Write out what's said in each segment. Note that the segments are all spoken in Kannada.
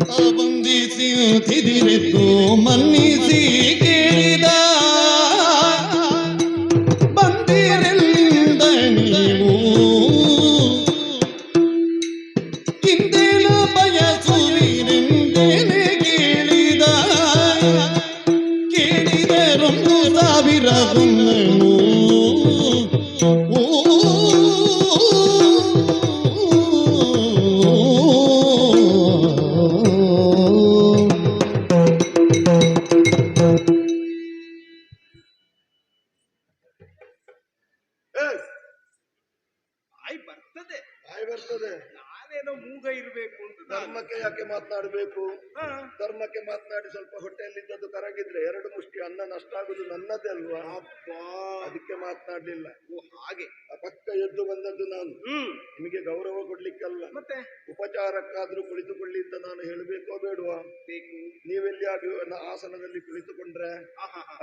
ಬಂಧಿಸಿ ತಿದಿರೆದ್ದು ಮನ್ನಿಸಿ ಕೇಳಿದ ಬಂದಿರೆಲ್ಲಿಂದ ನೀವು ಇಂದೇನು ಬಯಸುವಿರೆಂದೇನೆ ಕೇಳಿದ ಕೇಳಿದರೊಂದು ಸಾವಿರ ಗುಣವು ನಾನೇನೋ ಮೂಗ ಇರ್ಬೇಕು ಅಂತ ಧರ್ಮಕ್ಕೆ ಯಾಕೆ ಮಾತನಾಡಬೇಕು? ಧರ್ಮಕ್ಕೆ ಮಾತನಾಡಿ ಸ್ವಲ್ಪ ಹೊಟ್ಟೆಯಲ್ಲಿದ್ದದ್ದು ಕರಗಿದ್ರೆ 2 ಮುಷ್ಟಿ ಅನ್ನ ನಷ್ಟ ಆಗುದು ನನ್ನದೇ ಅಲ್ವಾ? ಅದಕ್ಕೆ ಮಾತನಾಡ್ಲಿಲ್ಲ. ಹಾಗೆ ಪಕ್ಕ ಎದ್ದು ಬಂದದ್ದು ನಾನು ನಿಮಗೆ ಗೌರವ ಕೊಡ್ಲಿಕ್ಕಲ್ಲ, ಮತ್ತೆ ಉಪಚಾರಕ್ಕಾದ್ರೂ ಕುಳಿತುಕೊಳ್ಳಿ ಅಂತ ನಾನು ಹೇಳಬೇಕೋ ಬೇಡವಾ? ನೀವೆಲ್ಲಿ ಆಸನದಲ್ಲಿ ಕುಳಿತುಕೊಂಡ್ರೆ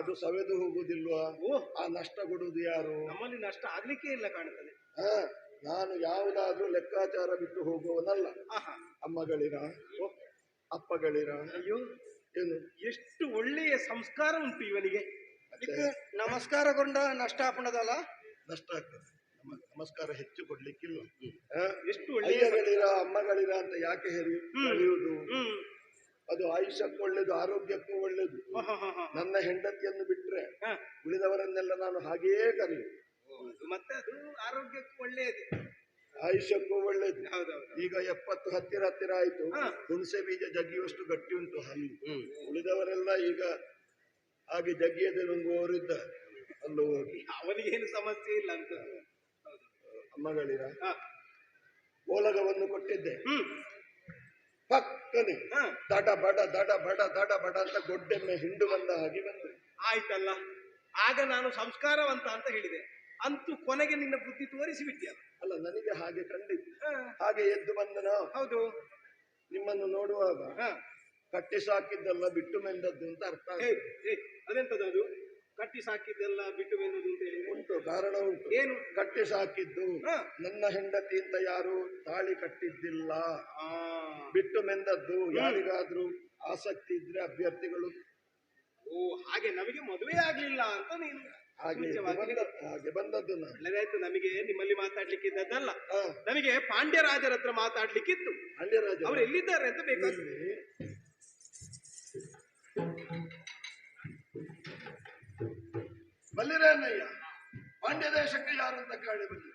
ಅದು ಸವೆದು ಹೋಗುದಿಲ್ವಾ? ಆ ನಷ್ಟ ಕೊಡುವುದು ಯಾರು? ನಮ್ಮಲ್ಲಿ ನಷ್ಟ ಆಗ್ಲಿಕ್ಕೆ ಇಲ್ಲ ಕಾಣುತ್ತದೆ. ನಾನು ಯಾವುದಾದ್ರೂ ಲೆಕ್ಕಾಚಾರ ಬಿಟ್ಟು ಹೋಗುವನಲ್ಲ. ಅಮ್ಮಗಳಿರ ಅಪ್ಪಗಳಿರ ಅಯ್ಯೋ ಏನು ಎಷ್ಟು ಒಳ್ಳೆಯ ಸಂಸ್ಕಾರ ಉಂಟು ಇವನಿಗೆ. ನಮಸ್ಕಾರಗೊಂಡ ನಷ್ಟ ಹಾಕೊಂಡದಲ್ಲ, ನಷ್ಟ ಆಗ್ತದೆ. ನಮಸ್ಕಾರ ಹೆಚ್ಚು ಕೊಡ್ಲಿಕ್ಕಿಲ್ಲ. ಎಷ್ಟು ಒಳ್ಳೆಯ ಅಮ್ಮಗಳಿರ ಅಂತ ಯಾಕೆ ಕರೆಯುವುದು? ಅದು ಆಯುಷ್ಯಕ್ಕೂ ಒಳ್ಳೇದು, ಆರೋಗ್ಯಕ್ಕೂ ಒಳ್ಳೇದು. ನನ್ನ ಹೆಂಡತಿಯನ್ನು ಬಿಟ್ರೆ ಉಳಿದವರನ್ನೆಲ್ಲ ನಾನು ಹಾಗೆಯೇ ಕರೆಯುವುದು. ಮತ್ತೆ ಅದು ಆರೋಗ್ಯಕ್ಕೂ ಒಳ್ಳೆಯದು, ಆಯುಷ್ಯಕ್ಕೂ ಒಳ್ಳೇದು. ಹೌದೌದು. ಈಗ 70 ಹತ್ತಿರ ಆಯ್ತು. ಹುಣಸೆ ಬೀಜ ಜಗಿಯುವಷ್ಟು ಗಟ್ಟಿ ಉಂಟು ಹಲ್ಲು. ಉಳಿದವರೆಲ್ಲ ಈಗ ಹಾಗೆ ಜಗಿಯದೆ ನುಂಗುವವರಿದ್ದಾರೆ. ಅಲ್ಲೂ ಹೋಗಿ ಅವನಿಗೇನು ಸಮಸ್ಯೆ ಇಲ್ಲ ಅಂತ. ಅಮ್ಮಗಳಿರ ಓಲಗವನ್ನು ಕೊಟ್ಟಿದ್ದೆ, ಪಕ್ಕನೆ ದಡ ಬಡ ದಡ ಬಡ ದಡ ಬಡ ಅಂತ ಗೊಡ್ಡೆಮ್ಮೆ ಹಿಂಡು ಬಂದ ಹಾಗೆ ಬಂದು ಆಯ್ತಲ್ಲ. ಆಗ ನಾನು ಸಂಸ್ಕಾರವಂತ ಅಂತ ಹೇಳಿದೆ, ಅಂತೂ ಕೊನೆಗೆ ನಿನ್ನ ಬುದ್ಧಿ ತೋರಿಸಿ ಬಿಟ್ಟಿಯ. ಅಲ್ಲ, ನನಗೆ ಹಾಗೆ ಕಂಡಿತ್ತು. ಹಾಗೆ ಎದ್ದು ಬಂದನ. ಹೌದು, ನಿಮ್ಮನ್ನು ನೋಡುವಾಗ ಕಟ್ಟಿ ಸಾಕಿದ್ದೆಲ್ಲ ಬಿಟ್ಟು ಮೆಂದದ್ದು ಅಂತ ಅರ್ಥ. ಅದೆಂತದ್ದು ಕಟ್ಟಿ ಸಾಕಿದ್ದೆಲ್ಲ ಬಿಟ್ಟು ಮೆಂದದ್ದು ಅಂತ ಹೇಳಿ? ಉಂಟು, ಕಾರಣ ಉಂಟು. ಏನು? ಕಟ್ಟಿ ಸಾಕಿದ್ದು ನನ್ನ ಹೆಂಡತಿ ಅಂತ ಯಾರು ತಾಳಿ ಕಟ್ಟಿದ್ದಿಲ್ಲ, ಬಿಟ್ಟು ಮೆಂದದ್ದು. ಯಾರಿಗಾದ್ರೂ ಆಸಕ್ತಿ ಇದ್ರೆ ಅಭ್ಯರ್ಥಿಗಳು. ಓ ಹಾಗೆ, ನಮಗೆ ಮದುವೆ ಆಗ್ಲಿಲ್ಲ ಅಂತ ನೀನು ಹಾಗೆ ಬಂದದ್ದು. ಒಳ್ಳೆದಾಯ್ತು, ನಮಗೆ ನಿಮ್ಮಲ್ಲಿ ಮಾತಾಡ್ಲಿಕ್ಕೆ ಇದ್ದದ್ದಲ್ಲ, ನಮಗೆ ಪಾಂಡ್ಯರಾಜರ ಹತ್ರ ಮಾತಾಡ್ಲಿಕ್ಕಿತ್ತು. ಪಾಂಡ್ಯರಾಜ ಅವ್ರು ಎಲ್ಲಿದ್ದಾರೆ ಅಂತ ಬೇಕಾದ್ರೆ. ಬಲ್ಲಿರೇನಯ್ಯ, ಪಾಂಡ್ಯ ದೇಶಕ್ಕೆ ಯಾರು ಅಂತ ಕೇಳಿ ಬಲ್ಲಿ,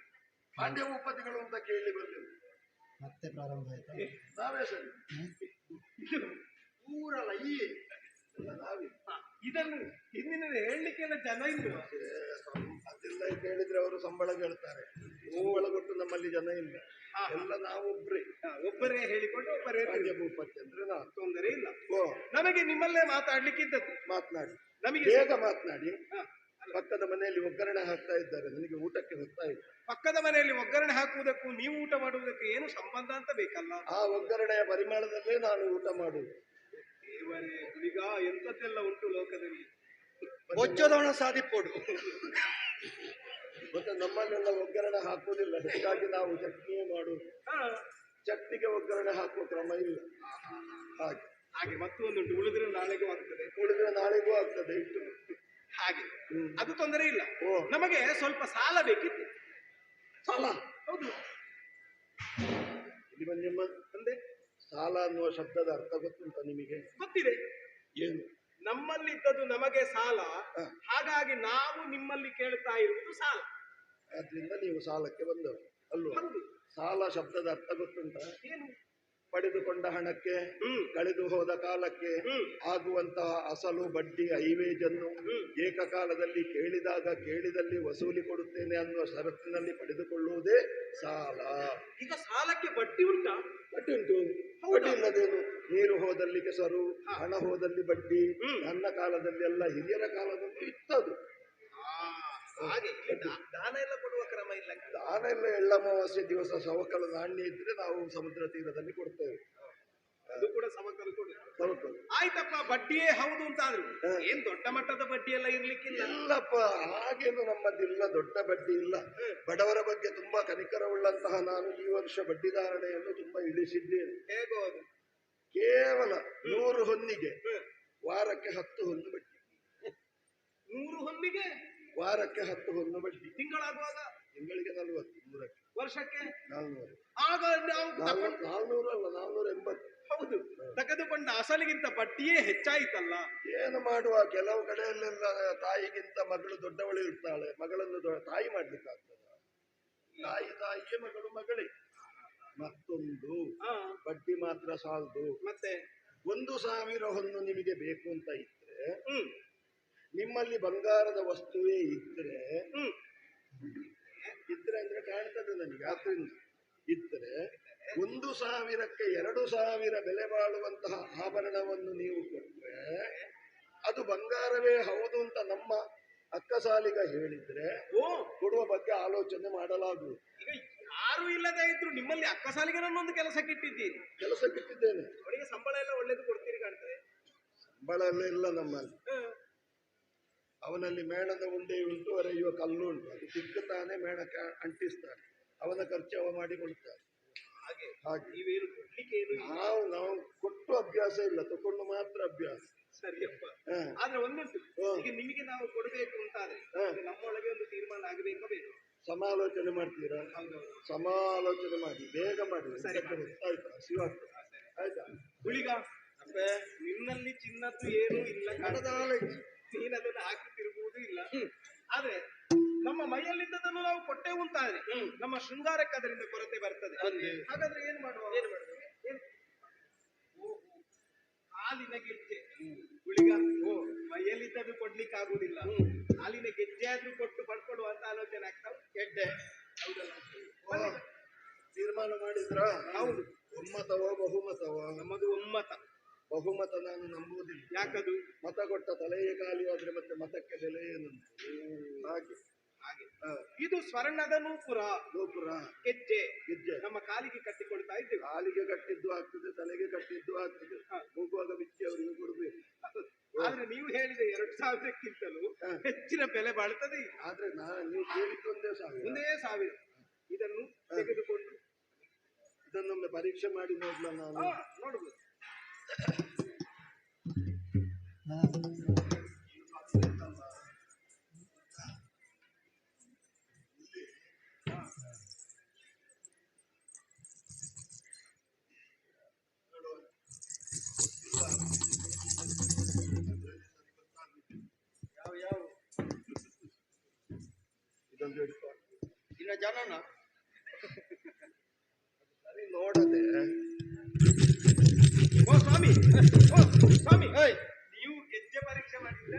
ಪಾಂಡ್ಯ ಭೂಪತಿಗಳು ಅಂತ ಕೇಳಿ ಬಲ್ಲಿ ಮತ್ತೆ ಪ್ರಾರಂಭ ಆಯ್ತಾ? ನಾವೇ ಸರಿ ಊರಲ್ಲ ಈ ಇದನ್ನು ಹಿಂದಿನ ಹೇಳಲಿಕ್ಕೆಲ್ಲ ಜನ ಇಲ್ಲ. ಅದೆಲ್ಲ ಕೇಳಿದ್ರೆ ಅವರು ಸಂಬಳ ಕೇಳ್ತಾರೆ. ಸಂಬಳ ಕೊಟ್ಟು ನಮ್ಮಲ್ಲಿ ಜನ ಇಲ್ಲ, ಎಲ್ಲ ಒಬ್ಬರೇ ಹೇಳಿಕೊಂಡು ಒಬ್ಬರೇ ಭೂಪತಿ ಅಂದ್ರೆ ನಾವು. ತೊಂದರೆ ಇಲ್ಲ. ನಮಗೆ ನಿಮ್ಮಲ್ಲೇ ಮಾತಾಡ್ಲಿಕ್ಕೆ ಇದ್ದದ್ದು. ಮಾತನಾಡಿ, ನಮಗೆ ಬೇಗ ಮಾತನಾಡಿ. ಪಕ್ಕದ ಮನೆಯಲ್ಲಿ ಒಗ್ಗರಣೆ ಹಾಕ್ತಾ ಇದ್ದಾರೆ, ನನಗೆ ಊಟಕ್ಕೆ ಹೋಗ್ತಾ ಇದೆ. ಪಕ್ಕದ ಮನೆಯಲ್ಲಿ ಒಗ್ಗರಣೆ ಹಾಕುವುದಕ್ಕೂ ನೀವು ಊಟ ಮಾಡುವುದಕ್ಕೆ ಏನು ಸಂಬಂಧ ಅಂತ ಬೇಕಲ್ಲ? ಆ ಒಗ್ಗರಣೆಯ ಪರಿಮಾಣದಲ್ಲೇ ನಾನು ಊಟ ಮಾಡುವುದು. ದೇವರೇ, ಈಗ ಎಂತದ್ದೆಲ್ಲ ಉಂಟು ಲೋಕದಲ್ಲಿ. ಬೊಜ್ಜದವಣ ಸಾಧಿಪೋಡು. ಮತ್ತೆ ನಮ್ಮಲ್ಲೆಲ್ಲ ಒಗ್ಗರಣೆ ಹಾಕುವುದಿಲ್ಲ, ಹೆಚ್ಚಾಗಿ ನಾವು ಚಟ್ನಿಯೇ ಮಾಡುವುದು. ಚಟ್ನಿಗೆ ಒಗ್ಗರಣೆ ಹಾಕುವ ಕ್ರಮ ಇಲ್ಲ. ಹಾಗೆ ಹಾಗೆ ಮತ್ತೊಂದುಂಟು, ಉಳಿದ್ರೆ ನಾಳೆಗೂ ಆಗ್ತದೆ, ಉಳಿದ್ರೆ ನಾಳೆಗೂ ಆಗ್ತದೆ ಇಟ್ಟು ಹಾಗೆ. ಅದು ತೊಂದರೆ ಇಲ್ಲ. ನಮಗೆ ಸ್ವಲ್ಪ ಸಾಲ ಬೇಕಿತ್ತು. ಸಾಲ? ಹೌದು. ಇಲ್ಲಿ ಬಂದಿಮ್ಮ ಅಂದೆ, ಸಾಲ ಅನ್ನುವ ಶಬ್ದದ ಅರ್ಥ ಗೊತ್ತುಂಟ ನಿಮಗೆ? ಗೊತ್ತಿದೆ. ಏನು? ನಮ್ಮಲ್ಲಿದ್ದದ್ದು ನಮಗೆ ಸಾಲ, ಹಾಗಾಗಿ ನಾವು ನಿಮ್ಮಲ್ಲಿ ಕೇಳ್ತಾ ಇರುವುದು ಸಾಲ. ಆದ್ರಿಂದ ನೀವು ಸಾಲಕ್ಕೆ ಬಂದವರು ಅಲ್ವಾ? ಸಾಲ ಶಬ್ದದ ಅರ್ಥ ಗೊತ್ತುಂಟ? ಏನು? ಪಡೆದುಕೊಂಡ ಹಣಕ್ಕೆ ಕಳೆದು ಹೋದ ಕಾಲಕ್ಕೆ ಆಗುವಂತಹ ಅಸಲು ಬಡ್ಡಿ ಐವೇಜನ್ನು ಏಕಕಾಲದಲ್ಲಿ ಕೇಳಿದಲ್ಲಿ ವಸೂಲಿ ಕೊಡುತ್ತೇನೆ ಅನ್ನುವ ಷರತ್ತಿನಲ್ಲಿ ಪಡೆದುಕೊಳ್ಳುವುದೇ ಸಾಲ. ಈಗ ಸಾಲಕ್ಕೆ ಬಡ್ಡಿ ಉಂಟಾ? ಬಡ್ಡಿ ಉಂಟು, ಬಡ್ಡಿ ಇಲ್ಲದೇನು? ನೀರು ಹೋದಲ್ಲಿ ಕೆಸರು, ಹಣ ಹೋದಲ್ಲಿ ಬಡ್ಡಿ. ನನ್ನ ಕಾಲದಲ್ಲಿ ಎಲ್ಲ ಹಿರಿಯರ ಕಾಲದಲ್ಲೂ ಇತ್ತದು. ಹಾಗೆ ದಾನ ಎಲ್ಲ ಕೊಡುವ ಕ್ರಮ ಇಲ್ಲ. ದಾನ ಎಲ್ಲ ಎಳ್ಳಮಾವಾಸ್ಯೆ ದಿವಸ ಸವಕಲ ನಾಣ್ಯ ಇದ್ರೆ ನಾವು ಸಮುದ್ರ ತೀರದಲ್ಲಿ ಕೊಡ್ತೇವೆ. ಅದು ಕೂಡ ಸವಕಲು ಕೊಡು. ಆಯ್ತಪ್ಪ, ಬಡ್ಡಿಯೇ ಹೌದು ಅಂತ ಆದ್ರು ಏನ್ ದೊಡ್ಡ ಮಟ್ಟದ ಬಡ್ಡಿ ಎಲ್ಲ ಇರ್ಲಿಕ್ಕಿಲ್ಲ. ಇಲ್ಲಪ್ಪ, ಹಾಗೇನು ನಮ್ಮದಿಲ್ಲ, ದೊಡ್ಡ ಬಡ್ಡಿ ಇಲ್ಲ. ಬಡವರ ಬಗ್ಗೆ ತುಂಬಾ ಕನಿಕರವುಳ್ಳಂತಹ ನಾನು ಈ ವರ್ಷ ಬಡ್ಡಿ ಧಾರಣೆಯನ್ನು ತುಂಬಾ ಇಳಿಸಿದ್ದೇನೆ. ಹೇಗೋ ಅದು ಕೇವಲ ಕೇವಲ 100 ಹೊನ್ನಿಗೆ ವಾರಕ್ಕೆ 10 ಹೊನ್ನು ಬಡ್ಡಿ. 100 ಹೊನ್ನಿಗೆ ವಾರಕ್ಕೆ 10 ಹೊನ್ನು ಬಡ್ಡಿ. ತಿಂಗಳಾಗುವಾಗ ತಿಂಗಳಿಗೆ 40, 100ಕ್ಕೆ ವರ್ಷಕ್ಕೆ 400. ಆಗ ನಾವು 400 ಅಲ್ಲ, 480. ಹೌದು, ತೆಗೆದುಕೊಂಡ ಅಸಲಿಗಿಂತ ಬಡ್ಡಿಯೇ ಹೆಚ್ಚಾಯಿತಲ್ಲ. ಏನು ಮಾಡುವ, ಕೆಲವು ಕಡೆಯಲ್ಲೆಲ್ಲ ತಾಯಿಗಿಂತ ಮಗಳು ದೊಡ್ಡವಳು ಇರ್ತಾಳೆ, ಮಗಳನ್ನು ತಾಯಿ ಮಾಡ್ಲಿಕ್ಕಾಗ್ತದ? ತಾಯಿಯೇ ಮಗಳು ಮಗಳೇ. ಮತ್ತೊಂದು ಬಡ್ಡಿ ಮಾತ್ರ ಸಾಲದು, ಮತ್ತೆ 1,000 ಹೊನ್ನು ನಿಮಗೆ ಬೇಕು ಅಂತ ಇದ್ರೆ, ನಿಮ್ಮಲ್ಲಿ ಬಂಗಾರದ ವಸ್ತುವೇ ಇದ್ರೆ ಅಂದ್ರೆ ಕಾಣ್ತದೆ ನನಗೆ, ಆದ್ರಿಂದ ಇದ್ರೆ 1,000ಕ್ಕೆ 2,000 ಬೆಲೆ ಬಾಳುವಂತಹ ಆಭರಣವನ್ನು ನೀವು ಕೊಟ್ರೆ ಅದು ಬಂಗಾರವೇ ಹೌದು ಅಂತ ನಮ್ಮ ಅಕ್ಕಸಾಲಿಗ ಹೇಳಿದ್ರೆ ಕೊಡುವ ಬಗ್ಗೆ ಆಲೋಚನೆ ಮಾಡಲಾಗುವುದು. ಈಗ ಯಾರು ಇಲ್ಲದೆ ಇದ್ರು ನಿಮ್ಮಲ್ಲಿ ಅಕ್ಕಸಾಲಿಗನನ್ನೊಂದು ಕೆಲಸಕ್ಕೆ ಇಟ್ಟಿದ್ದೀರಿ. ಕೆಲಸಕ್ಕಿಟ್ಟಿದ್ದೇನೆ, ಅವರಿಗೆ ಸಂಬಳ ಎಲ್ಲ ಒಳ್ಳೇದು ಕೊಡ್ತೀರಿ ಕಾಣ್ತದೆ. ಸಂಬಳ ಎಲ್ಲ ನಮ್ಮಲ್ಲಿ. ಅವನಲ್ಲಿ ಮೇಣದ ಉಂಡೆ ಉಂಟು, ಅರೆಯುವ ಕಲ್ಲು ಉಂಟು, ಅದು ತಿಕ್ಕುತ್ತಾನೆ, ಮೇಣಕ್ಕೆ ಅಂಟಿಸ್ತಾನೆ, ಅವನ ಖರ್ಚು ಅವ ಮಾಡಿಕೊಳ್ತಾನೆ. ಹಾಗೆ ನಾವು ಕೊಟ್ಟು ಅಭ್ಯಾಸ ಇಲ್ಲ, ತಕೊಂಡು ಮಾತ್ರ ಅಭ್ಯಾಸ. ಸರಿಯಪ್ಪ. ಆದ್ರೆ ಒಂದುಂಟು, ಈಗ ನಿಮಗೆ ನಾವು ಕೊಡಬೇಕು ಅಂತಾದ್ರೆ ನಮ್ಮೊಳಗೆ ಒಂದು ತೀರ್ಮಾನ ಆಗಬೇಕೋ ಬೇಕು. ಸಮಾಲೋಚನೆ ಮಾಡ್ತೀರಾ? ಸಮಾಲೋಚನೆ ಮಾಡಿ, ಬೇಗ ಮಾಡಿ. ಆಯ್ತಾ? ಆಯ್ತಾ? ಹುಳಿಗ ನಿನ್ನಲ್ಲಿ ಚಿನ್ನದ್ದು ಏನೂ ಇಲ್ಲ, ನೀನದನ್ನು ಹಾಕಿ ತಿರುಗುವುದೂ ಇಲ್ಲ. ಆದ್ರೆ ನಮ್ಮ ಮೈಯಲ್ಲಿದ್ದದನ್ನು ನಾವು ಕೊಟ್ಟೆವು ಅಂತಾದ್ರೆ ನಮ್ಮ ಶೃಂಗಾರಕ್ಕೆ ಅದರಿಂದ ಕೊರತೆ ಬರ್ತದೆ. ಹಾಗಾದ್ರೆ ಏನು ಮಾಡುವ? ಹಾಲಿನ ಗೆಜ್ಜೆ ಹುಳಿಗ, ಮೈಯಲ್ಲಿದ್ದದ್ದು ಕೊಡ್ಲಿಕ್ಕೆ ಆಗುದಿಲ್ಲ, ಹಾಲಿನ ಗೆಜ್ಜೆ ಆದ್ರೂ ಕೊಟ್ಟು ಪಡ್ಕೊಡುವ ಅಂತ ಆಲೋಚನೆ ಆಗ್ತಾವ. ಗೆಡ್ಡೆ ಹೌದಲ್ಲ, ತೀರ್ಮಾನ ಮಾಡಿದ್ರ? ಹೌದು. ಒಮ್ಮತವೋ ಬಹುಮತವೋ? ನಮ್ಮದು ಒಮ್ಮತ. ಬಹುಮತ ನಾನು ನಂಬುವುದಿಲ್ಲ. ಯಾಕದು? ಮತ ಕೊಟ್ಟ ತಲೆಯೇ ಖಾಲಿ ಆದ್ರೆ ಮತ್ತೆ ಮತಕ್ಕೆ ಬೆಲೆ ಏನಂತ. ಹಾಗೆ ಇದು ಸ್ವರ್ಣದ ನೂಪುರ. ಗೆಜ್ಜೆ ನಮ್ಮ ಕಾಲಿಗೆ ಕಟ್ಟಿಕೊಳ್ತಾ ಇದ್ದೇವೆ. ಕಾಲಿಗೆ ಕಟ್ಟಿದ್ದು ಆಗ್ತದೆ, ತಲೆಗೆ ಕಟ್ಟಿದ್ದು ಆಗ್ತದೆ, ಹೋಗುವಾಗ ಬಿಚ್ಚಿ ಅವರಿಗೆ ಕೊಡ್ಬೇಕು. ಆದ್ರೆ ನೀವು ಹೇಳಿದ 2,000ಕ್ಕಿಂತಲೂ ಹೆಚ್ಚಿನ ಬೆಲೆ ಬಾಳ್ತದೆ. ಆದ್ರೆ ನೀವು ಕೇಳಿದ್ದು ಒಂದೇ 1,000. ಇದನ್ನು ತೆಗೆದುಕೊಂಡು ಇದನ್ನೊಮ್ಮೆ ಪರೀಕ್ಷೆ ಮಾಡಿ ನೋಡ್ಲ ನಾನು. ನೋಡ್ಬೋದು. ಇದೊಂದು ಹಿಡ್ಕೊ. ಇನ್ನ ಜನನ ಸರಿ ನೋಡದೆ. ಓ ಸ್ವಾಮಿ, ಸ್ವಾಮಿ, ನೀವು ಗೆಜ್ಜೆ ಪರೀಕ್ಷೆ ಮಾಡಿದ್ರ?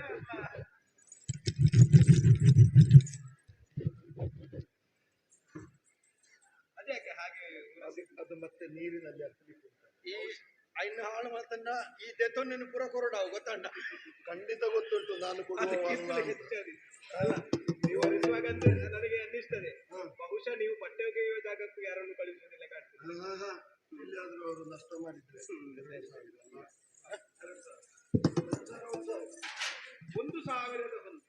ಅದ್ಯಾಕೆ ಹಾಗೆ? ಅದು ಮತ್ತೆ ನೀರಿನಲ್ಲಿ ಹಾಕಲಿಕ್ಕೆ ಈ ಐನ ಹಾಳು ಮಾಡ್ತಂಡ ಈ ದೆತ್ತೊಂದಿನ ಪುರ ಕೊರಡಾವು ಗೊತ್ತಂಡ. ಖಂಡಿತ ಗೊತ್ತುಂಟು ನಾನು ಕೊಡುವ. ನೀವು ಅನಿಸುವಾಗ ನನಗೆ ಅನ್ನಿಸ್ತದೆ, ಬಹುಶಃ ನೀವು ಬಟ್ಟೆ ಒಗೆಯುವ ಜಾಗಕ್ಕೂ ಯಾರನ್ನು ಕಳಿಸುವುದಿಲ್ಲ ಕಾಣ್ತದೆ. ಎಲ್ಲಿಯಾದ್ರೂ ಅವರು ನಷ್ಟ ಮಾಡಿದ್ರೆ 1,000 ಹೊನ್ನು.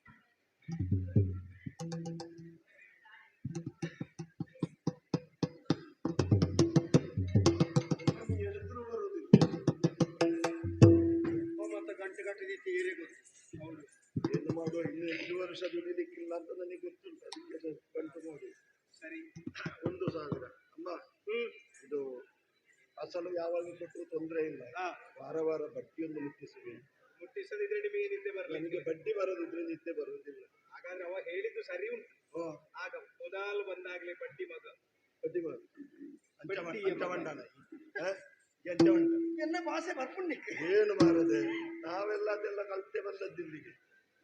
ಮತ್ತೆ ಗಂಟೆ ಗಂಟೆ ತೀರೇ ಗೊತ್ತು. ಹೌದು, ಏನು ಮಾಡುವ, ಇನ್ನು 8 ವರ್ಷ ದುಡಿಲಿಕ್ಕಿಲ್ಲ ಅಂತ ನನಗೆ ಗೊತ್ತುಂಟು. ಅದಕ್ಕೆ ಗಂಟು ನೋಡಿ. ಸರಿ, 1,000 ಅಮ್ಮ. ಇದು ಅಸಲು ಯಾವಾಗ ಕೊಟ್ಟರು ತೊಂದರೆ ಇಲ್ಲ, ವಾರ ವಾರ ಬಡ್ಡಿಯನ್ನು ಮುಟ್ಟಿಸಬೇಕು. ಮುಟ್ಟಿಸದಿದ್ರೆ ನಿಮಗೆ ನಿದ್ದೆ ಬರಲ್ಲ. ನನಗೆ ಬಡ್ಡಿ ಬರೋದಿದ್ರೆ ನಿದ್ದೆ ಬರುವುದಿಲ್ಲ. ಹಾಗಾದ್ರೆ ಅವ ಹೇಳಿದ್ದು ಸರಿ ಉಂಟು. ಆಗ ಮೊದಲು ಬಂದಾಗ್ಲೇ ಬಡ್ಡಿ ಮಗ ಬಡ್ಡಿ ಮಗ ಎನ್ನ ಭಾಷೆ ಬರ್ಪುಣ್ಯಕ್ಕೆ ಏನು ಮಾರದೆ, ನಾವೆಲ್ಲ ಅದೆಲ್ಲ ಕಲ್ತೆ ಬಂದದ್ದಿಲ್ಲಿಗೆ,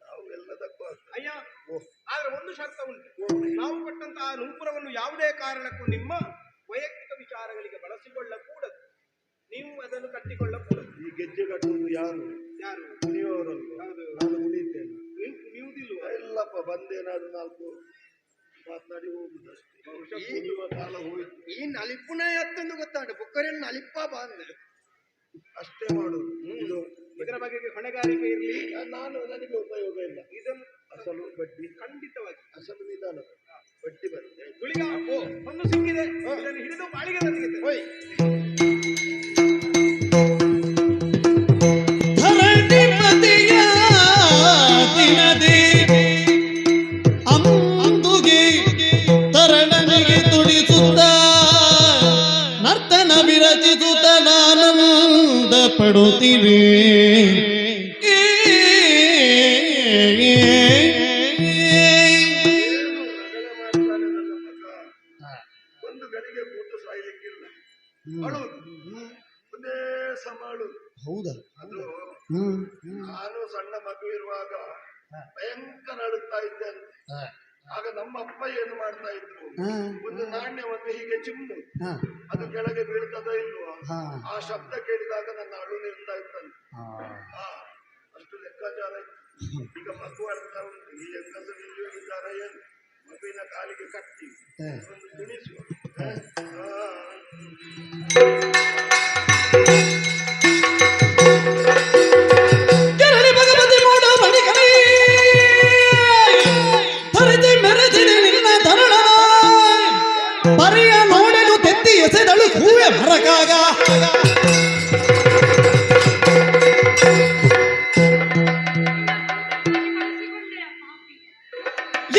ನಾವು ಎಲ್ಲದಕ್ಕೂ ಅಯ್ಯ. ಆದ್ರೆ ಒಂದು ಶರ್ತ ಉಂಟು, ನಾವು ಕೊಟ್ಟಂತಹ ನೂಪುರವನ್ನು ಯಾವುದೇ ಕಾರಣಕ್ಕೂ ನಿಮ್ಮ ವೈಯಕ್ತಿಕ ವಿಚಾರಗಳಿಗೆ ಬಳಸಿಕೊಳ್ಳಕೂಡದು. ನೀವು ಅದನ್ನು ಕಟ್ಟಿಕೊಳ್ಳಕೂಡದು. ಈ ಗೆಜ್ಜೆ ಕಟ್ಟುವುದು ಯಾರು? ಕುಣಿಯುವವರಲ್ಲ. ನಾನು ಕುಣಿತೇನೆ, ನೀವು ಕುಣಿಯುವುದಿಲ್ವ? ಇಲ್ಲಪ್ಪ, ಬಂದೇನಾದ್ರು 4 ಮಾತನಾಡಿ ಹೋಗುದಷ್ಟೇ. ಕಾಲ ಹೋಯ್ತು. ಈ ನಲಿಪುನ ಎತ್ತೊಂದು ಗೊತ್ತಾಂಡ ಬುಕ್ಕರಿಯನ್ನು ನಲಿಪ್ಪ ಬಂದ ಅಷ್ಟೇ ಮಾಡುದು. ಇದರ ಬಗ್ಗೆ ಹೊಣೆಗಾರಿಕೆ ಇರಲಿ. ನನಗೆ ಉಪಯೋಗ ಇಲ್ಲ. ಇದನ್ನು ಅಸಲು ಬಡ್ಡಿ ಖಂಡಿತವಾಗಿ ಅಸಲು ನಿಧಾನ ಬಡ್ಡಿ ಬರುತ್ತೆ. ಗುಳಿಗ ಒಂದು ಸಿಕ್ಕಿದೆ, ಇದನ್ನು ಹಿಡಿದು ಬಾಳಿಗೆ ತಂದಿದೆ. ಪಡುತ್ತಿವೆ. ಏನು ರಗಳೆ ಮಾಡ್ತಾನೆ ನನ್ನ ಮಗ. ಒಂದು ಗಳಿಗೆ ಕೂತು ಸಾಯ್ಲಿಕ್ಕಿಲ್ಲ. ಅಳುವುದು ಒಂದೇ ಸಮ ಅಳುವುದು. ಹೌದಾ? ಅದು ಹ್ಮ್. ನಾನು ಸಣ್ಣ ಮಗು ಇರುವಾಗ ಭಯಂಕರ ಅಳುತ್ತಾ ಇದ್ದಂತೆ. ಆಗ ನಮ್ಮ ಅಪ್ಪ ಏನು ಮಾಡ್ತಾ ಇದ್ರು, ಒಂದು ನಾಣ್ಯವನ್ನು ಹೀಗೆ ಚಿಮ್ಮು, ಅದು ಕೆಳಗೆ ಬೀಳ್ತದ ಇಲ್ವಾ, ಆ ಶಬ್ದ ಕೇಳಿದಾಗ ನನ್ನ ಅಳು ನಿಲ್ತಾ ಇತ್ತಂತೆ. ಅಷ್ಟು ಲೆಕ್ಕಾಚಾರ ಇತ್ತು. ಈಗ ಮಗು ಅಳ್ತಾ ಉಂಟು, ಈ ಹೆಂಗಸರು ಇಲ್ಲಿ ಹೇಳಿದ್ದಾರೆ ಏನು, ಮಗುವಿನ ಕಾಲಿಗೆ ಕಟ್ಟಿ ಒಂದು ಕುಣಿಸುವ. ಕೆರಳಿ ಭಗವತಿ ಮೋಡ ಮಣಿಕಣಿ ಧರಿಸಿ ಮೆರೆಸಿದೆ ನಿನ್ನ ಧರಣ ಪರಿಯ ನೋಡಲು ತೆತ್ತಿ ಎಸೆದಳು ಹೂವೆ ಮರಕಾಗ.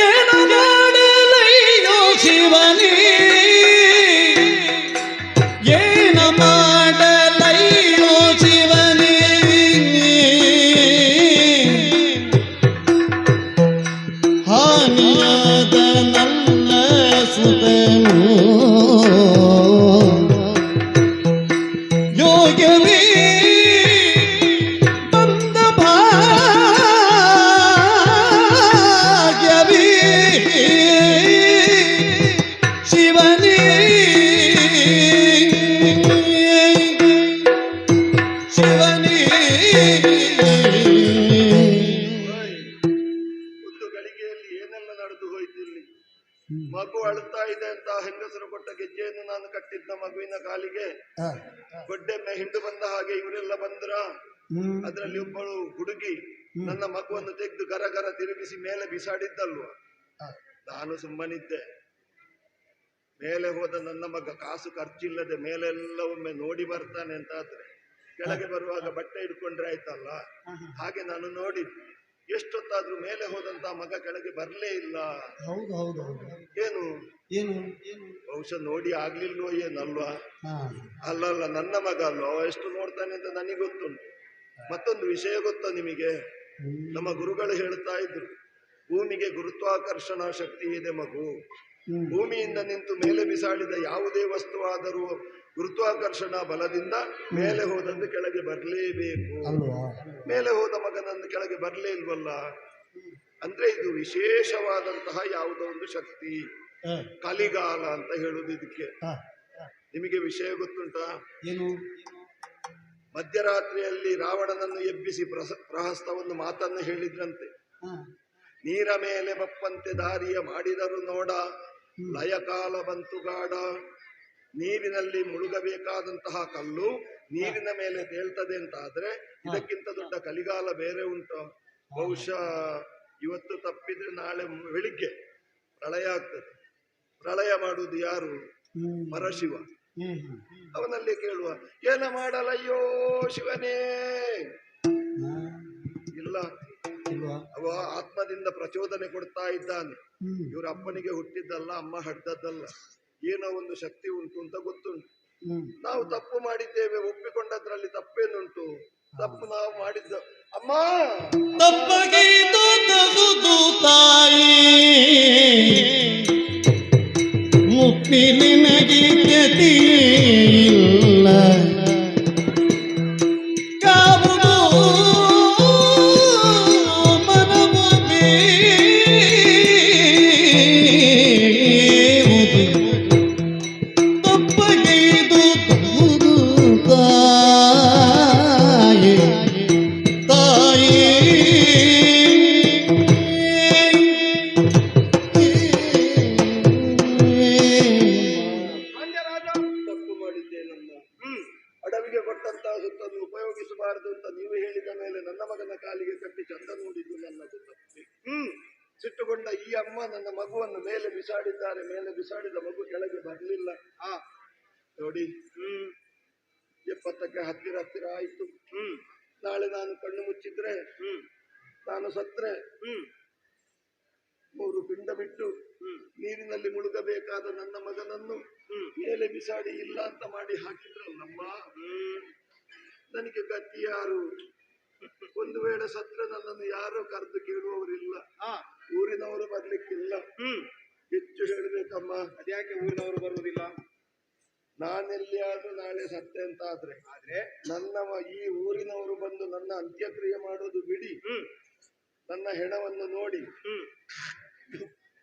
ಏನ ಮಾಡಲಯ್ಯೋ ಶಿವನೇ, ಏನ ಮಾಡಲಯ್ಯೋ ಶಿವನೇ, ಹಾನಿಯಾದ ನನ್ನ ಸುತನು ಯೋಗವೇ ಬಂದ ಭಾಗ್ಯವೇ ಶಿವನೇ ಶಿವನೇ. ಒಂದು ಗಳಿಗೆಯಲ್ಲಿ ಏನೆಲ್ಲ ನಡೆದು ಹೋಯ್ತು ಇಲ್ಲಿ. ಮಗು ಅಳುತ್ತಾ ಇದೆ ಅಂತ ಹೆಂಗಸರು ಕೊಟ್ಟ ಗೆಜ್ಜೆಯನ್ನು ನಾನು ಕಟ್ಟಿದ್ದ ಮಗುವಿನ ಕಾಲಿಗೆ ಗೊಡ್ಡೆಮ್ಮೆ ಹಿಂಡು ಬಂದ ಹಾಗೆ ಇವರೆಲ್ಲ ಬಂದ್ರ. ಅದರಲ್ಲಿ ಒಬ್ಬಳು ಹುಡುಗಿ ನನ್ನ ಮಗುವನ್ನು ತೆಗೆದು ಗರ ಗರ ತಿರುಗಿಸಿ ಮೇಲೆ ಬಿಸಾಡಿದ್ದಲ್ವ. ನಾನು ಸುಮ್ಮನಿದ್ದೆ. ಮೇಲೆ ಹೋದ ನನ್ನ ಮಗ ಕಾಸು ಖರ್ಚಿಲ್ಲದೆ ಮೇಲೆಲ್ಲ ಒಮ್ಮೆ ನೋಡಿ ಬರ್ತಾನೆ ಅಂತ ಆದ್ರೆ ಕೆಳಗೆ ಬರುವಾಗ ಬಟ್ಟೆ ಹಿಡ್ಕೊಂಡ್ರೆ ಆಯ್ತಲ್ಲ. ಹಾಗೆ ನಾನು ನೋಡಿದ್ದೆ. ಎಷ್ಟೊತ್ತಾದ್ರೂ ಮೇಲೆ ಹೋದಂತ ಮಗ ಕೆಳಗೆ ಬರ್ಲೇ ಇಲ್ಲ. ಹೌದು ಹೌದು ಹೌದು. ಏನು ಏನು ಬಹುಶಃ ನೋಡಿ ಆಗ್ಲಿಲ್ವೋ ಏನಲ್ವಾ. ಅಲ್ಲಲ್ಲ, ನನ್ನ ಮಗ ಅಲ್ವಾ, ಎಷ್ಟು ನೋಡ್ತಾನೆ ಅಂತ ನನಗೆ ಗೊತ್ತುಂಟು. ಮತ್ತೊಂದು ವಿಷಯ ಗೊತ್ತಾ ನಿಮಗೆ, ನಮ್ಮ ಗುರುಗಳು ಹೇಳ್ತಾ ಇದ್ರು, ಭೂಮಿಗೆ ಗುರುತ್ವಾಕರ್ಷಣಾ ಶಕ್ತಿ ಇದೆ ಮಗು. ಭೂಮಿಯಿಂದ ನಿಂತು ಮೇಲೆ ಬಿಸಾಡಿದ ಯಾವುದೇ ವಸ್ತುವಾದರೂ ಗುರುತ್ವಾಕರ್ಷಣಾ ಬಲದಿಂದ ಮೇಲೆ ಹೋದಂದು ಕೆಳಗೆ ಬರಲೇಬೇಕು. ಮೇಲೆ ಹೋದ ಮಗನನ್ನು ಕೆಳಗೆ ಬರಲೇ ಇಲ್ವಲ್ಲ. ಅಂದ್ರೆ ಇದು ವಿಶೇಷವಾದಂತಹ ಯಾವುದೋ ಒಂದು ಶಕ್ತಿ, ಕಲಿಗಾಲ ಅಂತ ಹೇಳುದು ಇದಕ್ಕೆ. ನಿಮಗೆ ವಿಷಯ ಗೊತ್ತುಂಟಾ? ಏನು? ಮಧ್ಯರಾತ್ರಿಯಲ್ಲಿ ರಾವಣನನ್ನು ಎಬ್ಬಿಸಿ ಪ್ರಹಸ್ತವನ್ನು ಮಾತನ್ನು ಹೇಳಿದ್ರಂತೆ. ನೀರ ಮೇಲೆ ಬಪ್ಪಂತೆ ದಾರಿಯ ಮಾಡಿದರು ನೋಡ, ಲಯಕಾಲ ಬಂತು ಗಾಢ. ನೀರಿನಲ್ಲಿ ಮುಳುಗಬೇಕಾದಂತಹ ಕಲ್ಲು ನೀರಿನ ಮೇಲೆ ತೇಲ್ತದೆ ಅಂತ ಆದ್ರೆ ಇದಕ್ಕಿಂತ ದೊಡ್ಡ ಕಲಿಗಾಲ ಬೇರೆ ಉಂಟು. ಬಹುಶಃ ಇವತ್ತು ತಪ್ಪಿದ್ರೆ ನಾಳೆ ಬೆಳಿಗ್ಗೆ ಪ್ರಳಯ ಆಗ್ತದೆ. ಪ್ರಳಯ ಮಾಡುವುದು ಯಾರು? ಪರಶಿವ. ಅವನಲ್ಲಿ ಕೇಳುವ, ಏನ ಮಾಡಲಯ್ಯೋ ಶಿವನೇ. ಇಲ್ಲ, ಅವ ಆತ್ಮದಿಂದ ಪ್ರಚೋದನೆ ಕೊಡ್ತಾ ಇದ್ದಾನೆ. ಇವ್ರ ಅಪ್ಪನಿಗೆ ಹುಟ್ಟಿದ್ದಲ್ಲ, ಅಮ್ಮ ಹಡ್ದದ್ದಲ್ಲ. ಏನೋ ಒಂದು ಶಕ್ತಿ ಉಂಟು ಅಂತ ಗೊತ್ತುಂಟು. ನಾವು ತಪ್ಪು ಮಾಡಿದ್ದೇವೆ, ಒಪ್ಪಿಕೊಂಡದ್ರಲ್ಲಿ ತಪ್ಪೇನುಂಟು? ತಪ್ಪು ನಾವು ಮಾಡಿದ್ದ ಅಮ್ಮ ತಪ್ಪಗೈದು ತಗುದು ತಾಯಿ ಮುಕ್ತಿ ನಿನಗೆ ಗತಿಯಿಲ್ಲ. ಕಾವುದು ಮನವು ಬೇವುದು ತಪ್ಪಗೈದು ತಗುದು ತಾಯಿ ತಾಯಿ. ತಪ್ಪು ಮಾಡಿದ್ದೇನಮ್ಮ. ಅಡವಿಗೆ ಕೊಟ್ಟಂತಹ ಸುತ್ತನ್ನು ಉಪಯೋಗಿಸಬಾರದು ಅಂತ ನೀವು ಹೇಳಿದ ಮೇಲೆ ನನ್ನ ಮಗನ ಕಾಲಿಗೆ ಕಟ್ಟಿ ಚಂದ ನೋಡಿದ್ದು ನನ್ನದು ತಪ್ಪು. ಸಿಟ್ಟುಕೊಂಡ ಈ ಅಮ್ಮ ನನ್ನ ಮಗುವನ್ನು ಮೇಲೆ ಬಿಸಾಡಿದ್ದಾರೆ. ಮೇಲೆ ಬಿಸಾಡಿದ ಮಗು ಕೆಳಗೆ ಬರಲಿಲ್ಲ. ನೋಡಿ, 70ಕ್ಕೆ ಹತ್ತಿರ ಹತ್ತಿರ ಆಯ್ತು. ನಾಳೆ ನಾನು ಕಣ್ಣು ಮುಚ್ಚಿದ್ರೆ, ನಾನು ಸತ್ರೆ 3 ಪಿಂಡ ಬಿಟ್ಟು ನೀರಿನಲ್ಲಿ ಮುಳುಗಬೇಕಾದ ನನ್ನ ಮಗನನ್ನು ಮೇಲೆ ಬಿಸಾಡಿ ಇಲ್ಲ ಅಂತ ಮಾಡಿ ಹಾಕಿದ್ರಲ್ಲಮ್ಮ. ನನಗೆ ಗತಿ ಯಾರು? ಒಂದು ವೇಳೆ ಸತ್ರ ನನ್ನನ್ನು ಯಾರು ಕರೆದು ಕೇಳುವವರಿಲ್ಲ, ಹಾ ಊರಿನವರು ಬರ್ಲಿಕ್ಕಿಲ್ಲ. ಹೆಚ್ಚು ಹೇಳ್ಬೇಕಮ್ಮ. ಅದ್ಯಾಕೆ ಊರಿನವರು ಬರುವುದಿಲ್ಲ? ನಾನೆಲ್ಲಿಯಾದ್ರೂ ನಾಳೆ ಸತ್ತೆ ಅಂತ ಆದ್ರೆ ನನ್ನ ಈ ಊರಿನವರು ಬಂದು ನನ್ನ ಅಂತ್ಯಕ್ರಿಯೆ ಮಾಡೋದು ಬಿಡಿ, ನನ್ನ ಹೆಣವನ್ನು ನೋಡಿ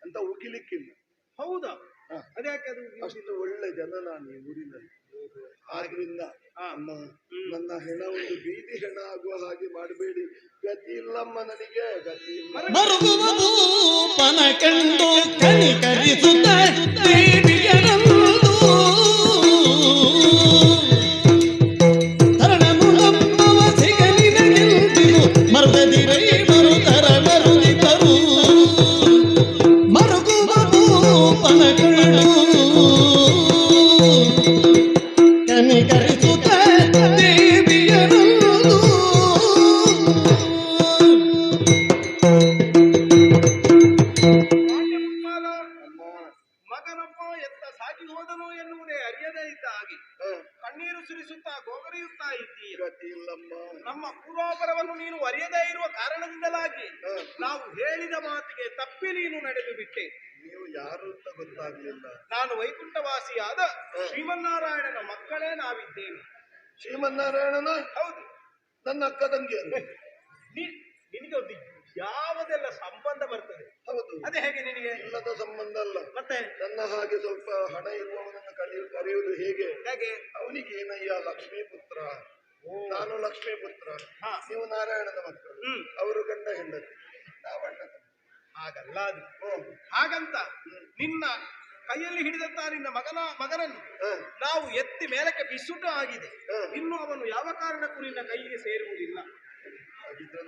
ಅಂತ ಉಗಿಲಿಕ್ಕಿಲ್ಲ. ಹೌದಾ? ಅದ್ಯಾಕೆ ಅದು? ಅಷ್ಟು ಒಳ್ಳೆ ಜನ ನಾನು ಈ ಊರಿನಲ್ಲಿ. ಆದ್ರಿಂದ ಅಮ್ಮ, ನನ್ನ ಹೆಣ ಒಂದು ಬೀದಿ ಹೆಣ ಆಗುವ ಹಾಗೆ ಮಾಡಬೇಡಿ. ಗತಿ ಇಲ್ಲಮ್ಮ, ನನಗೆ ಗತಿ ಇಲ್ಲ. ಮರುಗುವ ಭೂಪನ ಕಂಡು ಕನಿಕರಿಸುತ್ತ ದೇವಿಯರಂದು ತರಣನು ನಮ್ಮವ ಸಿಗಲಿನಗೆಂದಿದು ಮರುಗದಿರೈ ಮರುತರ ಮರುದಿದರು. ಮರುಗುವ ಭೂಪನ ಕಂಡು ಕನಿಕರಿಸುತ್ತ ದೇವಿಯರಂದು ಮಗನಪ್ಪ ಎತ್ತ ಸಾಗಿ ಹೋದನು ಎನ್ನುವುದೇ ಅರಿಯದೇ ಇದ್ದ ಹಾಗೆ ಕಣ್ಣೀರು ಸುರಿಸುತ್ತಾ ಗೋಗರಿಯುತ್ತಾ ಇದ್ದೀಯ. ಗತಿ ಇಲ್ಲಮ್ಮ. ನಮ್ಮ ಪೂರ್ವಾಪರವನ್ನು ನೀನು ಅರಿಯದೇ ಇರುವ ಕಾರಣದಿಂದಲಾಗಿ ನಾವು ಹೇಳಿದ ಮಾತಿಗೆ ತಪ್ಪಿ ನೀನು ನಡೆದು ಬಿಟ್ಟೆ. ನೀವು ಯಾರು ಅಂತ ಗೊತ್ತಾಗ್ಲಿಲ್ಲ. ನಾನು ವೈಕುಂಠವಾಸಿಯಾದ ಶ್ರೀಮನ್ನಾರಾಯಣನ ಮಕ್ಕಳೇ ನಾವಿದ್ದೇನೆ. ಶ್ರೀಮನ್ನಾರಾಯಣನ? ಹೌದು. ನನ್ನ ಅಕ್ಕ ತಂಗಿಯರು. ನಿನಗೆ ಒಂದು ಯಾವುದೆಲ್ಲ ಸಂಬಂಧ ಬರ್ತದೆ? ಹೌದು. ಅದೇ ಹೇಗೆ ನಿನಗೆ? ಇಲ್ಲದ ಸಂಬಂಧ ಅಲ್ಲ. ಮತ್ತೆ ನನ್ನ ಹಾಗೆ ಸ್ವಲ್ಪ ಹಣ ಇರುವವನನ್ನು ಕರೆಯುವುದು ಹೇಗೆ? ಹೇಗೆ? ಅವನಿಗೆ ಏನಯ್ಯ ಲಕ್ಷ್ಮೀ ಪುತ್ರ, ನಾನು ಲಕ್ಷ್ಮೀ ಪುತ್ರ, ನೀವು ನಾರಾಯಣನ ಮಕ್ಕಳು, ಅವರು ಗಂಡ ಹೆಂಡತಿ, ನಾವಣ್ಣ. ಹಾಗಲ್ಲ ಅದು. ಹಾಗಂತ ನಿನ್ನ ಕೈಯಲ್ಲಿ ಹಿಡಿದಂತ ನಿನ್ನ ಮಗನನ್ನು ನಾವು ಎತ್ತಿ ಮೇಲಕ್ಕೆ ಬಿಸುಟು ಆಗಿದೆ. ಇನ್ನು ಅವನು ಯಾವ ಕಾರಣಕ್ಕೂ ನಿನ್ನ ಕೈಗೆ ಸೇರುವುದಿಲ್ಲ.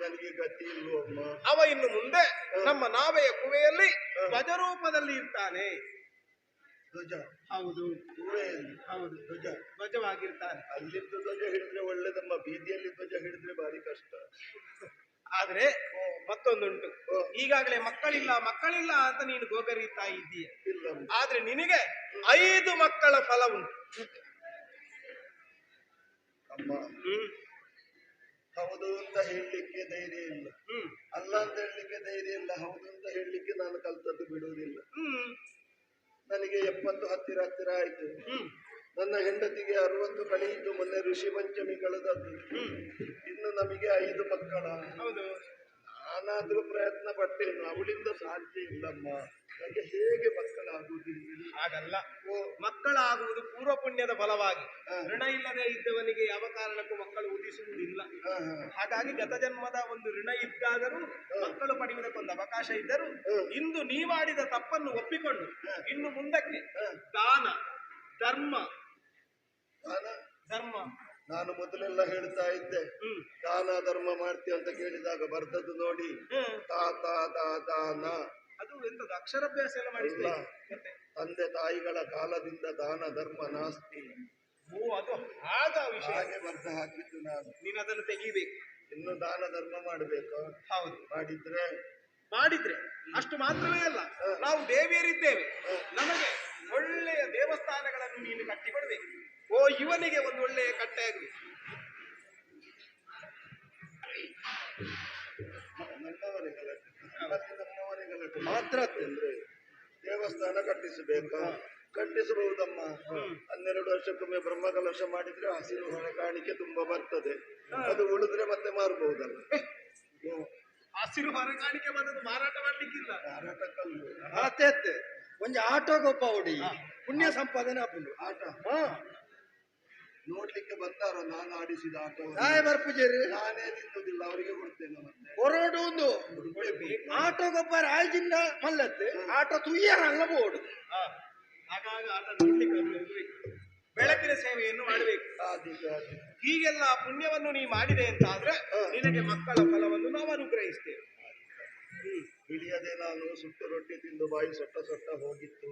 ನನಗೆ ಗತಿ ಇಲ್ವೋ ಅಮ್ಮ? ಅವ ಇನ್ನು ಮುಂದೆ ನಮ್ಮ ನಾವೆಯ ಕುವೆಯಲ್ಲಿ ಧ್ವಜರೂಪದಲ್ಲಿ ಇರ್ತಾನೆ. ಧ್ವಜ? ಹೌದು. ಕುವೆಯಲ್ಲಿ? ಹೌದು. ಧ್ವಜ ಧ್ವಜವಾಗಿರ್ತಾನೆ. ಅಲ್ಲಿದ್ದು ಧ್ವಜ ಹಿಡಿದ್ರೆ ಒಳ್ಳೇದಮ್ಮ, ಬೀದಿಯಲ್ಲಿ ಧ್ವಜ ಹಿಡಿದ್ರೆ ಭಾರಿ ಕಷ್ಟ. ಆದ್ರೆ ಮತ್ತೊಂದುಂಟು. ಈಗಾಗಲೇ ಮಕ್ಕಳಿಲ್ಲ ಅಂತ ನೀನು ಗೋಗರಿತಾ ಇದ್ದೀಯ. ಆದ್ರೆ ನಿನಗೆ 5 ಮಕ್ಕಳ ಫಲ ಉಂಟು ಅಮ್ಮ. ಹೌದು ಅಂತ ಹೇಳಲಿಕ್ಕೆ ಧೈರ್ಯ ಇಲ್ಲ, ಅಲ್ಲ ಅಂತ ಹೇಳಲಿಕ್ಕೆ ಧೈರ್ಯ ಇಲ್ಲ. ಹೌದು ಅಂತ ಹೇಳಲಿಕ್ಕೆ ನಾನು ಕಲ್ತದ್ದು ಬಿಡುವುದಿಲ್ಲ. ನನಗೆ 70 ಹತ್ತಿರ ಆಯ್ತು. ನನ್ನ ಹೆಂಡತಿಗೆ 60 ಕಳೆಯಿತು. ಮೊನ್ನೆ ಋಷಿ ಪಂಚಮಿ ಕಳೆದದ್ದು. ಇನ್ನು ನಮಗೆ 5 ಮಕ್ಕಳ. ಹೌದು. ನಾನಾದ್ರೂ ಪ್ರಯತ್ನ ಪಟ್ಟೇನು, ಅವಳಿಂದ ಸಾಧ್ಯ ಇಲ್ಲಮ್ಮ. ನನಗೆ ಹೇಗೆ ಮಕ್ಕಳಾಗುವುದಿಲ್ಲ? ಹಾಗಲ್ಲ, ಮಕ್ಕಳಾಗುವುದು ಪೂರ್ವ ಪುಣ್ಯದ ಫಲವಾಗಿ. ಋಣ ಇಲ್ಲದೆ ಇದ್ದವನಿಗೆ ಯಾವ ಕಾರಣಕ್ಕೂ ಮಕ್ಕಳು ಉದಿಸುವುದಿಲ್ಲ. ಹಾಗಾಗಿ ಗತ ಜನ್ಮದ ಒಂದು ಋಣ ಇದ್ದಾದರೂ ಮಕ್ಕಳು ಪಡೆಯುವುದಕ್ಕೊಂದು ಅವಕಾಶ ಇದ್ದರೂ ಇಂದು ನೀ ಮಾಡಿದ ತಪ್ಪನ್ನು ಒಪ್ಪಿಕೊಂಡು ಇನ್ನು ಮುಂದಕ್ಕೆ ದಾನ ಧರ್ಮ ನಾನು ಮೊದಲೆಲ್ಲ ಹೇಳ್ತಾ ಇದ್ದೆ, ದಾನ ಧರ್ಮ ಮಾಡ್ತೀವಿ ಅಂತ ಕೇಳಿದಾಗ ಬರ್ದದ್ದು ನೋಡಿ ದಾನ. ಅದು ಎಂತದ್ದು ಅಕ್ಷರಾಭ್ಯಾಸ ಎಲ್ಲ ಮಾಡಿದ್ದೆ. ತಂದೆ ತಾಯಿಗಳ ಕಾಲದಿಂದ ದಾನ ಧರ್ಮ ನಾಸ್ತಿ. ಅದು ಆಗ ವಿಷಯ. ಹಾಗೆ ಬರ್ದ ಹಾಕಿದ್ದು ನಾನು. ನೀನು ಅದನ್ನು ತೆಗಿಬೇಕು. ಇನ್ನು ದಾನ ಧರ್ಮ ಮಾಡಬೇಕು. ಹೌದು. ಮಾಡಿದ್ರೆ ಅಷ್ಟು ಮಾತ್ರವೇ ಅಲ್ಲ, ನಾವು ದೇವಿಯರಿದ್ದೇವೆ, ನಮಗೆ ಒಳ್ಳೆಯ ದೇವಸ್ಥಾನಗಳನ್ನು ನೀನು ಕಟ್ಟಿಕೊಡ್ಬೇಕು. ಇವನಿಗೆ ಒಂದು ಒಳ್ಳೆಯ ಕಟ್ಟೆ ಆಗಬೇಕು. ನಮ್ಮವರಿಗೆ ಮಾತ್ರ ಅಂದ್ರೆ ದೇವಸ್ಥಾನ ಕಟ್ಟಿಸಬಹುದಮ್ಮ. 12 ವರ್ಷಕ್ಕೊಮ್ಮೆ ಬ್ರಹ್ಮಕಲಶ ಮಾಡಿದ್ರೆ ಹಸಿರು ಹೊರೆ ಕಾಣಿಕೆ ತುಂಬಾ ಬರ್ತದೆ. ಅದು ಉಳಿದ್ರೆ ಮತ್ತೆ ಮಾರಬಹುದಲ್ಲ. ಹಸಿರು ಹೊರೆ ಕಾಣಿಕೆ ಬಂದದ್ದು ಮಾರಾಟ ಮಾಡ್ಲಿಕ್ಕಿಲ್ಲ. ಮಾರಾಟಕ್ಕಲ್ಲ, ಒಂದು ಆಟೋಗೊಬ್ಬ ಹೊಡಿ ಪುಣ್ಯ ಸಂಪಾದನೆ ಆಪುಂಡು. ಆಟ ನೋಡ್ಲಿಕ್ಕೆ ಬಂದಾರೋ ನಾನು ಆಡಿಸಿದ ಆಟ? ಬರ್ಪೂಜಾರಿ ನಾನೇ ನಿಲ್ಲುವುದಿಲ್ಲ, ಅವರಿಗೆ ಕೊಡ್ತೇನೆ. ಮತ್ತೆ ಹೊರಡು ಒಂದು ಆಟೋಗೊಬ್ಬ ರಾಜಿಂದ ಮಲ್ಲತ್ತೆ ಆಟ ತುಯ್ಯಾರಲ್ಲ ಬೋಡು. ಹಾಗಾಗಿ ಆಟ ನೋಡ್ಲಿಕ್ಕೆ ಬೆಳಕಿನ ಸೇವೆಯನ್ನು ಮಾಡಬೇಕು. ಹೀಗೆಲ್ಲ ಪುಣ್ಯವನ್ನು ನೀ ಮಾಡಿದೆ ಅಂತ ಆದ್ರೆ ನಿನಗೆ ಮಕ್ಕಳ ಫಲವನ್ನು ನಾವು ಅನುಗ್ರಹಿಸ್ತೇವೆ. ಹಿಡಿಯದೆ ನಾನು ಸುಟ್ಟು ರೊಟ್ಟಿ ತಿಂದು ಬಾಯಿ ಸೊಟ್ಟ ಹೋಗಿತ್ತು.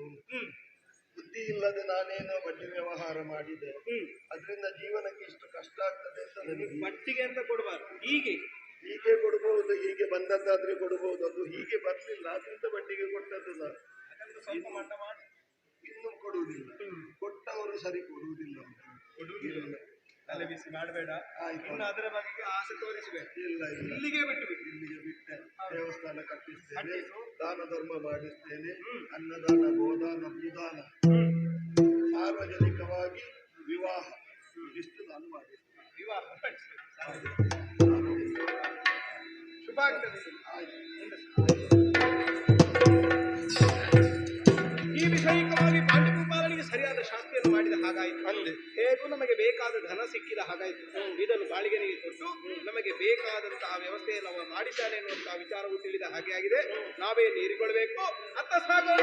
ಬುದ್ಧಿ ಇಲ್ಲದೆ ನಾನೇನೋ ಬಡ್ಡಿ ವ್ಯವಹಾರ ಮಾಡಿದೆ. ಅದರಿಂದ ಜೀವನಕ್ಕೆ ಇಷ್ಟು ಕಷ್ಟ ಆಗ್ತದೆ ಅಂತ ನನಗೆ. ಬಟ್ಟಿಗೆ ಅಂತ ಕೊಡಬಾರ್ದು, ಹೀಗೆ ಕೊಡಬಹುದು. ಹೀಗೆ ಬಂದದ್ದಾದ್ರೆ ಕೊಡಬಹುದು. ಅದು ಹೀಗೆ ಬರ್ಲಿಲ್ಲ, ಅದರಿಂದ ಬಡ್ಡಿಗೆ ಕೊಟ್ಟದ್ದು ನಾನು. ಸ್ವಲ್ಪ ಮಟ್ಟ ಮಾಡಿ ಇನ್ನು ಕೊಡುವುದಿಲ್ಲ. ಕೊಟ್ಟವರು ಸರಿ ಕೊಡುವುದಿಲ್ಲ. ಬಿಸಿ ಮಾಡಬೇಡ. ಆಯ್ತು. ಇನ್ನು ಅದರ ಬಗ್ಗೆ ಆಸೆ ತೋರಿಸಬೇಕು. ಇಲ್ಲ ಇಲ್ಲ ಇಲ್ಲಿಗೆ ಬಿಟ್ಟು ಬಿಟ್ಟು ಇಲ್ಲಿಗೆ ಬಿಟ್ಟೆ. ದೇವಸ್ಥಾನ ಕಟ್ಟಿಸ್ತೇನೆ, ಕಟ್ಟಿಸು. ದಾನ ಧರ್ಮ ಮಾಡಿಸ್ತೇನೆ, ಅನ್ನದಾನ ಗೋದಾನ ಭೂದಾನ, ಸಾರ್ವಜನಿಕವಾಗಿ ವಿವಾಹ ಇಷ್ಟು ನಾನು ಮಾಡಿಸ್ತೇನೆ. ವಿವಾಹ ಮಾಡಿಸ್ಬೇಕು. ಶುಭ ಆಗ್ತದೆ. ಈ ವಿಷಯಿಕವಾಗಿ ಪಾಂಡುಗೋಪಾಲನಿಗೆ ಸರಿಯಾದ ಶಾಸ್ತಿಯನ್ನು ಮಾಡಿದ ಹಾಗಾಯಿತು. ಅಂದೆ ಹೇಗೂ ನಮಗೆ ಬೇಕಾದ ಧನ ಸಿಕ್ಕಿದ ಹಾಗಾಯಿತು. ಇದನ್ನು ಬಾಳಿಗೆನಿಗೆ ಕೊಟ್ಟು ನಮಗೆ ಬೇಕಾದಂತಹ ವ್ಯವಸ್ಥೆಯನ್ನು ಅವ ಮಾಡಿದ್ದಾನೆ ಎನ್ನುವಂತಹ ವಿಚಾರವು ತಿಳಿದ ಹಾಗೆ ಆಗಿದೆ. ನಾವೇ ನೀರಿಗೊಳ್ಬೇಕು. ಅತ್ತ ಸಾಗೋಣ.